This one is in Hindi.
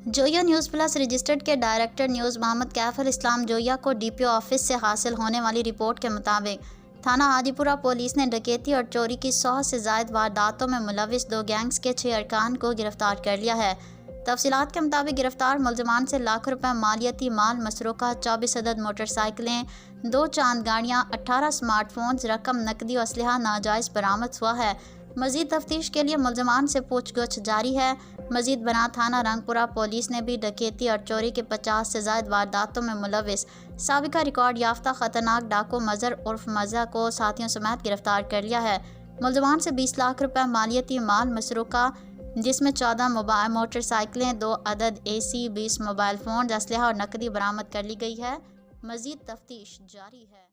जोया न्यूज़ प्लस रजिस्टर्ड के डायरेक्टर न्यूज़ मोहम्मद कैफ अल इस्लाम जोया को डीपीओ ऑफिस से हासिल होने वाली रिपोर्ट के मुताबिक थाना हाजीपुरा पुलिस ने डकैती और चोरी की 100 से ज़ायद वारदातों में मुलविस 2 गैंग्स के 6 अरकान को गिरफ्तार कर लिया है। तफसीलात के मुताबिक गिरफ्तार मुलजमान से लाख रुपए मालियती माल मसरूका, 24 अदद मोटरसाइकिलें, 2 चांद गाड़ियाँ, 18 स्मार्टफोन्स, रकम, नकदी और असलहा नाजायज़ बरामद हुआ है। मजीद तफ्तीश के लिए मुलजमान से पूछगछ जारी है। मजीद बना थाना रंगपुरा पुलिस ने भी डकैती और चोरी के 50 से ज़ायद वारदातों में मुलविस साबिका रिकॉर्ड याफ्ता खतरनाक डाकू मज़र उर्फ मज़ा को साथियों समेत गिरफ्तार कर लिया है। मुलजमान से 20 लाख रुपए मालियती माल मसरूका, जिसमें 14 मोबाइल मोटरसाइकिलें, 2 अदद AC, 20 मोबाइल फ़ोन, असलहा और नकदी बरामद कर ली गई है। मजीद तफ्तीश जारी है।